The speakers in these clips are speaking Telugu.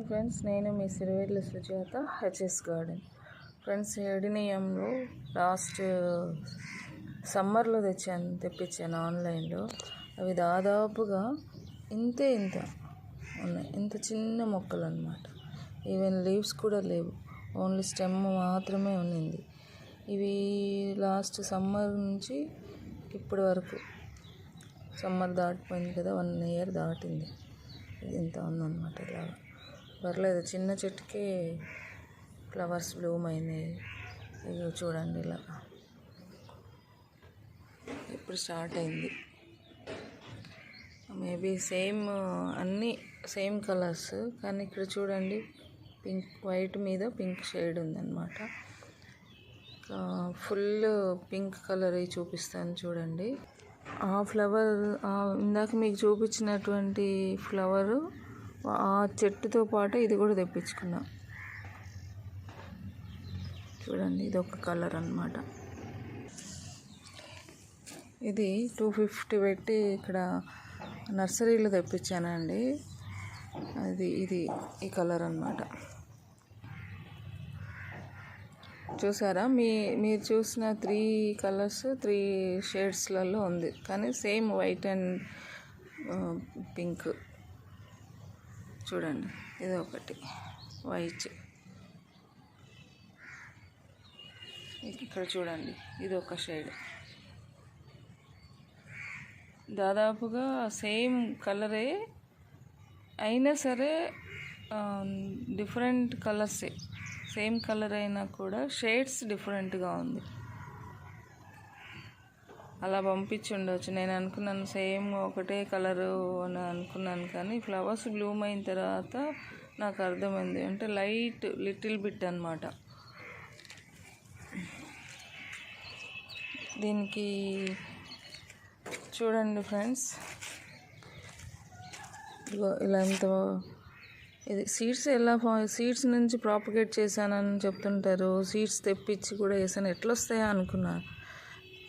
ఫ్రెండ్స్, నేను మీ Siriverla Sujatha, HS garden. Friends, ఎడినియంలో లాస్ట్ సమ్మర్లో తెప్పించాను ఆన్లైన్లో. అవి దాదాపుగా ఇంత ఉన్నాయి, ఇంత చిన్న మొక్కలు అన్నమాట. ఈవెన్ లీవ్స్ కూడా లేవు, ఓన్లీ స్టెమ్ మాత్రమే ఉన్నింది. ఇవి లాస్ట్ సమ్మర్ నుంచి ఇప్పటి వరకు, సమ్మర్ దాటిపోయింది కదా, 1 year దాటింది. ఇది ఇంత ఉందన్నమాట. ఇలాగా పర్లేదు, చిన్న చెట్టుకే ఫ్లవర్స్ బ్లూమ్ అయినాయి. ఇవి చూడండి, ఇలా ఇప్పుడు స్టార్ట్ అయింది. మేబీ అన్నీ సేమ్ కలర్స్, కానీ ఇక్కడ చూడండి, వైట్ మీద పింక్ షేడ్ ఉందన్నమాట. ఫుల్ పింక్ కలర్ చూపిస్తాను చూడండి. ఆ ఫ్లవర్, ఇందాక మీకు చూపించినటువంటి ఫ్లవరు ఆ చెట్టుతో పాటు ఇది కూడా తెప్పించుకున్నా. చూడండి, ఇది ఒక కలర్ అన్నమాట. ఇది 250 పెట్టి ఇక్కడ నర్సరీలో తెప్పించానండి. ఇది ఈ కలర్ అన్నమాట. చూసారా, మీరు చూసిన 3 కలర్స్ 3 షేడ్స్లలో ఉంది, కానీ సేమ్ వైట్ అండ్ పింక్. చూడండి, ఇది ఒకటి వైట్. ఇక్కడ చూడండి, ఇది ఒక షేడ్. దాదాపుగా సేమ్ కలరే అయినా సరే డిఫరెంట్ కలర్సే. సేమ్ కలర్ అయినా కూడా షేడ్స్ డిఫరెంట్గా ఉంది. అలా పంపించి ఉండవచ్చు. నేను అనుకున్నాను సేమ్ ఒకటే కలరు అని అనుకున్నాను, కానీ ఫ్లవర్స్ బ్లూమ్ అయిన తర్వాత నాకు అర్థమైంది, అంటే లిటిల్ బిట్ అన్నమాట. దీనికి చూడండి ఫ్రెండ్స్, ఇలా ఇది సీడ్స్ నుంచి ప్రాపగేట్ చేశానని చెప్తుంటారు. సీడ్స్ తెప్పించి కూడా వేసాను, ఎట్లా వస్తాయా అనుకున్నా,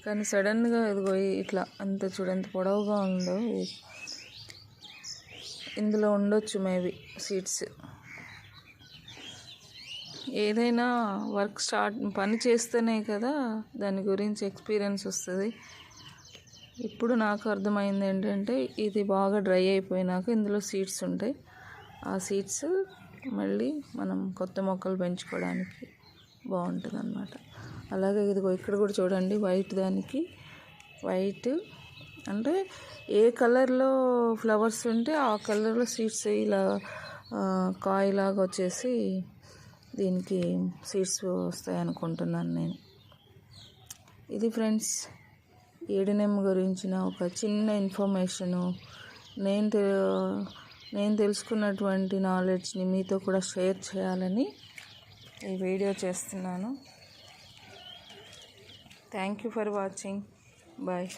కానీ సడన్గా ఇదిగో ఇట్లా ఎంత పొడవుగా ఉందో. ఇందులో ఉండొచ్చు మేబీ సీడ్స్. ఏదైనా పని చేస్తేనే కదా దాని గురించి ఎక్స్పీరియన్స్ వస్తుంది. ఇప్పుడు నాకు అర్థమైంది ఏంటంటే, ఇది బాగా డ్రై అయిపోయినాక ఇందులో సీడ్స్ ఉంటాయి. ఆ సీడ్స్ మళ్ళీ మనం కొత్త మొక్కలు పెంచుకోవడానికి బాగుంటుంది అన్నమాట. అలాగే ఇదిగో ఇక్కడ కూడా చూడండి, వైట్ అంటే ఏ కలర్లో ఫ్లవర్స్ ఉంటే ఆ కలర్లో సీడ్స్ ఇలా కాయలాగా వచ్చేసి దీనికి సీడ్స్ వస్తాయి అనుకుంటున్నాను నేను. ఇది ఫ్రెండ్స్, ఎడినియం గురించిన ఒక చిన్న ఇన్ఫర్మేషను. నేను తెలుసుకున్నటువంటి నాలెడ్జ్ని మీతో కూడా షేర్ చేయాలని ఈ వీడియో చేస్తున్నాను. Thank you for watching. Bye.